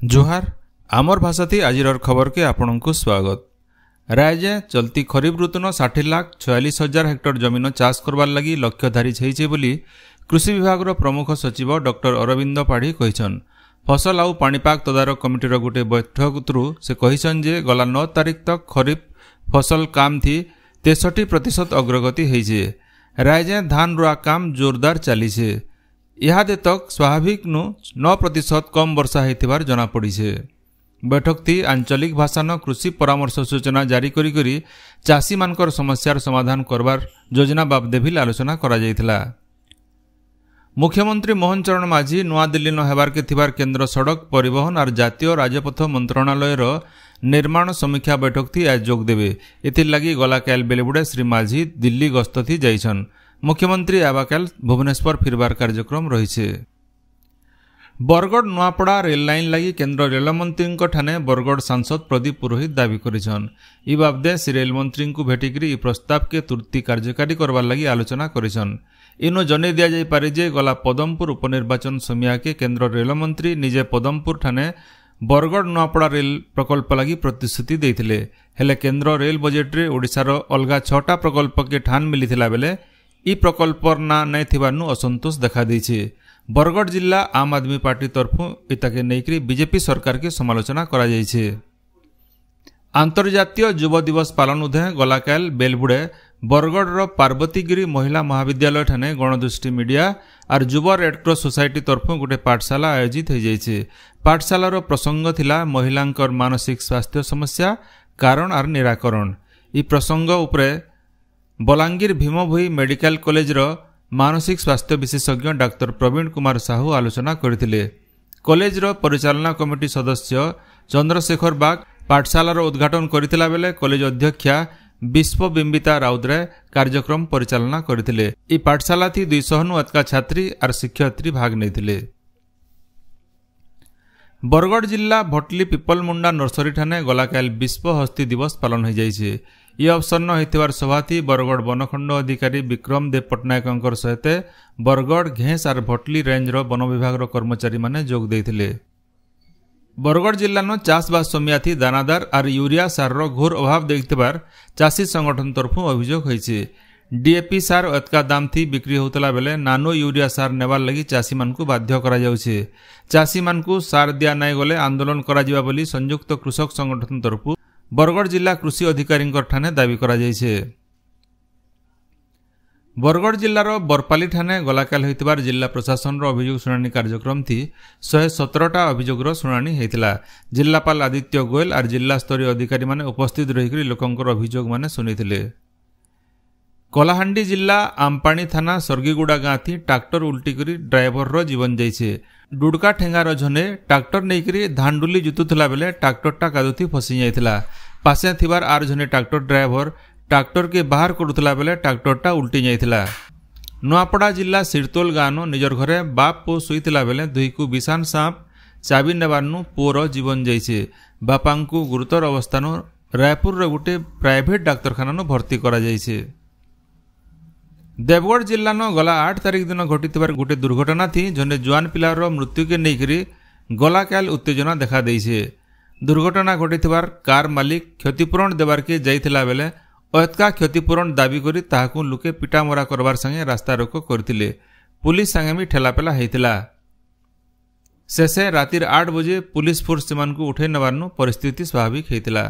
जोहार आमर भाषा थी आजिर खबर के आपण को स्वागत। राज्य चलती खरीफ ऋतुन 60,46,000 हेक्टर जमीन चाष करवार लगी लक्ष्य धारी छे बोली कृषि विभाग प्रमुख सचिव डॉक्टर अरविंद पाढ़ी कहिछन। फसल आउ पाणीपाग तदारक कमिटीर गोटे बैठक से कहिछन जे गला 9 तारिख तक खरीफ फसल काम थी 63% अग्रगति होइछे। राज्य धान रुआ काम जोरदार चलीछे। इहादे तक स्वाभाविक नु 9% कम वर्षा होइथिबार जना पड़ीछे। बैठक थी आंचलिक भाषान कृषि परामर्श सूचना जारी करी चाषी मानकर समस्यार समाधान करवार योजना बाबदे भी आलोचना करा जायथिला। मुख्यमंत्री मोहन चरण माझी नुआ दिल्ली न हेबार के थिबार केंद्र सड़क परिवहन और जातीय राजपथ मंत्रणालय निर्माण समीक्षा बैठक थी आज जोग देवे। एथिर लगी गला काल बेलेबुड़े श्री माझी दिल्ली गस्त थी जाइछन। मुख्यमंत्री आबाकाल भुवनेश्वर फिरबार कार्यक्रम रही। बरगढ़ नुआपड़ा रेल लाइन लगी केंद्र रेल मंत्री ठाने बरगढ़ सांसद प्रदीप पुरोहित दावी करिछन। इ बाबदे से रेल मंत्री को भेटिकरी इ प्रस्ताव के तुरंत कार्यकारी करवार लगी आलोचना करिछन। इनो जने दिया जाय पारे जे गला पदमपुर उपनिर्वाचन समिया के केंद्र रेल मंत्री निजे पदमपुर ठाने बरगढ़ नुआपड़ा रेल प्रकल्प लगी प्रतिश्रुति देइथिले। हेले केंद्र रेल बजेट रे ओडिशार अलगा 6टा प्रकल्प के ठान मिलिथिला बेले इ प्रकल्पर ना नै थिबारनु असंतोष देखा देइछे। बरगढ़ जिला आम आदमी पार्टी तरफु इताके नेकरी बीजेपी सरकार के समालोचना करा जायछे। अंतर्जातीय युवा दिवस पालन उधे गलाकाल बेलबुड़े बरगढ़ पार्वतीगिरी महिला महाविद्यालय ठाने गणदृष्टि मीडिया और युवा रेडक्रॉस सोसाइटी तरफु गोटे पाठशाला आयोजित हो जायछे। पाठशालार प्रसंग थिला महिलांकर मानसिक स्वास्थ्य समस्या कारण और निराकरण। इ प्रसंग उपरे बलांगीर भीमभोई मेडिकल कॉलेज मानसिक स्वास्थ्य विशेषज्ञ डाक्टर प्रवीण कुमार साहू आलोचना करथिले। कॉलेज परिचालना कमिटी सदस्य चंद्रशेखर बाग पाठशालार उद्घाटन करथिला बेले कॉलेज अध्यक्षा विश्वबिंबिता राउतराय कार्यक्रम परिचालना करथिले। इ पाठशाला थी 200 नु अधिक छात्री और शिक्षयित्री भाग नैथिले। बरगढ़ जिला भटली पिपलमुंडा नर्सरी ठाने गलाकाल विश्व हस्ती दिवस पालन हो जाइछे। यह अवसर न होइथिबार सभा थी बरगढ़ वनखंड अधिकारी विक्रम देव पट्टनायक सहित बरगढ़ घेस और भटली रेंज वन विभाग कर्मचारी माने जोग देइथिले। बरगढ़ जिला न चाषबास समिया थी दानादार और यूरिया सार घोर अभाव देखिथिबार चाषी संगठन तरफु अभियोग होइछे। डीएपी सार अतका दाम थी बिक्री होतला बेले नानो यूरिया सार नेबार लगी चाषी मानकु बाध्य करा जाउछे। चाषी मानकु सार दिया नाय गले आंदोलन करा जिबा बोली संयुक्त कृषक संगठन तरफु बरगढ़ जिला कृषि अधिकारी ठाने दावी करा जायछे। बरगढ़ जिलार बरपाली ठाने गलाकाल होइतिबार जिला प्रशासन अभियोग शुणाणी कार्यक्रम थी 117टा अभियोगर शुणाणी होइतिला। जिलापाल आदित्य गोयल और जिला स्तरीय अधिकारी माने उपस्थित रहिकरी लोकंकर अभियोग माने सुनिथिले। कलाहांडी जिला आमपाणी थाना सरगीगुड़ा गाँ थी ट्राक्टर उल्टी करी ड्राइवर जीवन जाइछे। डुडका ठेंगार झने ट्राक्टर नहींकरी धानडुली जुतुला बेले ट्राक्टरटा कादुथी फसी जाइथिला। पासे थिबार आर झने ट्राक्टर ड्राइवर ट्राक्टर के बाहर करुथला बेले ट्राक्टरटा उल्टी जाइथिला। नुआपड़ा जिला सिरतोल गाँव निजर घरे बाप पो सुईथिला बेले दुईकु विषाण साप चाबी नेबारनु पुअर जीवन जाइछे। बापांकु गुरुतर अवस्थानु रायपुर गोटे प्राइवेट डाक्तरखाना भर्ती करा जाइछे। देवगढ़ जिला न गला 8 तारिख दिन घटिथिबार गोटे दुर्घटना थी जने जुआन पिलार मृत्यु के नेकरी गलाकाल उत्तेजना देखा देइछे। दुर्घटना घटिथिबार कार मालिक क्षतिपूरण देवार के जाइथिला बेले अतका क्षतिपूरण दाबी करी ताहाकु लुके पिटामरा करबार संगे रास्ता रोको करथिले। पुलिस संगे भी ठेलापेला हेतिला। शेषे रातिर 8 बजे पुलिस फोर्स सेमानकु उठे नबारनु परिस्थिति स्वाभाविक हेतिला।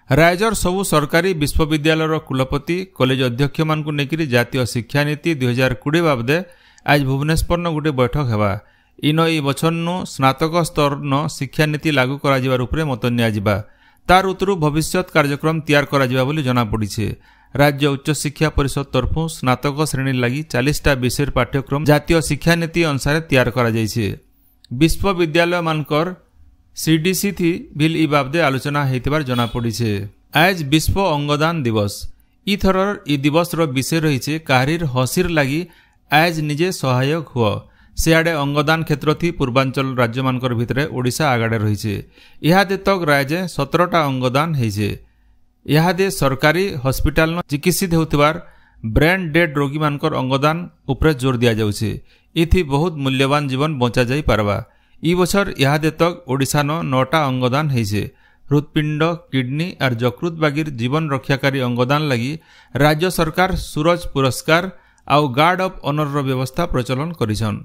रायजर सबु सरकारी विश्वविद्यालय कुलपति कॉलेज अध्यक्ष मानकु नेकरी जातीय शिक्षा नीति 2020 बाबदे आज भुवनेश्वर न गोटे बैठक हेबा। इनो इ बछरनु स्नातक स्तर न शिक्षा नीति लागू करा जिबार उपरे मत निया जिबा। तार उतरु भविष्यत कार्यक्रम तैयार करा जिबा बोली जना पड़िछे। राज्य उच्च शिक्षा परिषद तरफु स्नातक श्रेणी लगी 40टा विषय पाठ्यक्रम जातीय शिक्षा नीति अनुसार तैयार करा जायछे। विश्वविद्यालय मानकर सीडीसी थी बिल इ बाबदे आलोचना हेतिबार जना पड़िछे। आज विश्व अंगदान दिवस। इ थरर इ दिवस रो विषय रहिछे काहरीर हसीर लगी आज निजे सहायक हुआ। सियाड़े अंगदान क्षेत्र थी पूर्वांचल राज्य मानकर भितरे ओडिशा आगाड़े रहिछे। इहादे तक राज्य 17टा अंगदान हेइछे। इहादे सरकारी हॉस्पिटल न चिकित्सित हेउतिबार ब्रेन डेड रोगी मानकर अंगदान उपरे जोर दिया जाउछे। इथि बहुत मूल्यवान जीवन बचा जाई पारबा। ई बछर इहादे तक ओडिशा न 9टा अंगदान हैसे। हृदपिंड किडनी और यकृत बागिर जीवन रक्षाकारी अंगदान लगी राज्य सरकार सूरज पुरस्कार आउ गार्ड ऑफ ऑनर रो व्यवस्था प्रचलन करिछन।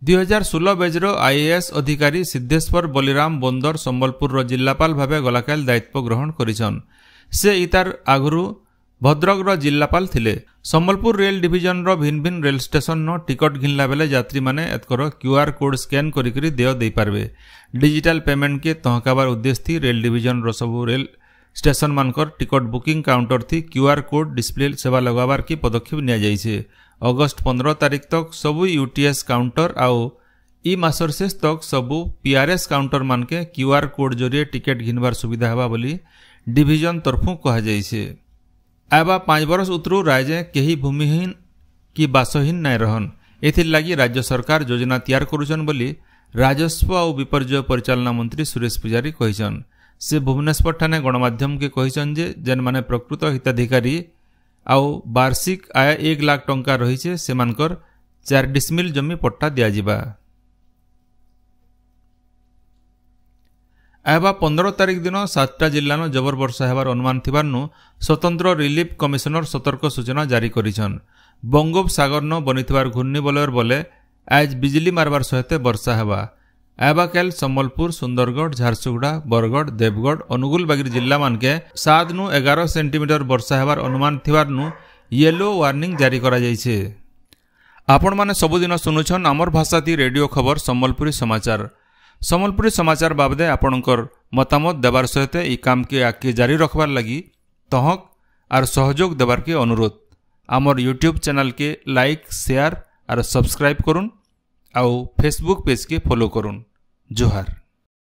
2016 बेजर आईएएस अधिकारी सिद्धेश्वर बलिराम बंदर संबलपुर रो जिल्लापाल भावे गलाकाल दायित्व ग्रहण करिछन। से इतार आगुरु भद्रक रो जिल्लापाल थिले। संबलपुर रेल डिविजन रो भिन्न भिन्न रेल स्टेशन नो टिकट घिनला बेले यात्री माने एतकर क्यूआर कोड स्कैन करिकरी देय देई पारबे। डिजिटल पेमेंट के तहकाबार उद्देश्य थी रेल डिविजन रो सबु रेल स्टेशन मानकर टिकट बुकिंग काउंटर थी क्यूआर कोड डिस्प्ले सेवा लगाबार की पदक्षेप निया जाइछे। अगस्त 15 तारीख तक सबु यूटीएस काउंटर आउ ई मासर शेष तक सबु पीआरएस काउंटर मानके क्यूआर कोड जरिए टिकट घिनबार सुविधा हेबा बोली डिविजन तरफु कहा जाइछे। आबा 5 बरस उतरू राज्य केही भूमिहीन की बासहीन नाय रहन। एथिर लागी राज्य सरकार योजना तैयार करुछन बोली राजस्व और विपर्यय परिचालना मंत्री सुरेश पुजारी कहिछन। से भुवनेश्वर ठाने गणमाध्यम के कहिछन जे जेन माने प्रकृत हिताधिकारी आउ वार्षिक आय 1 लाख टंका रहिछे सेमानकर 4 डिसमिल जमी पट्टा दिया जिबा। आबा 15 तारीख दिन 7टा जिल्लानो जबर वर्षा हेबार अनुमान थिबारनु स्वतंत्र रिलीफ कमिशनर सतर्क सूचना जारी करिछन। बंगोपसागर न बनिथिबार घूर्णिबलयर बोले आज बिजली मारबार सहित वर्षा हेबा। आबाकाल संबलपुर सुंदरगढ़ झारसुगुड़ा बरगढ़ देवगढ़ अनुगुल बागिर जिल्ला मानके 7 नु 11 सेंटीमीटर वर्षा हेबार अनुमान थिबारनु येलो वार्निंग जारी करा जाइछे। आपण माने सबुदिन सुनुछन अमर भाषाती रेडियो खबर संबलपुरी समाचार। संबलपुरी समाचार बाबदे आपणकर मतामत देबार सहित ई काम के आगे जारी रखबार लगी तहक और सहयोग देबार के अनुरोध। आमर यूट्यूब चैनल के लाइक शेयर और सब्सक्राइब करुन आउ फेसबुक पेज के फॉलो करुन। जोहार।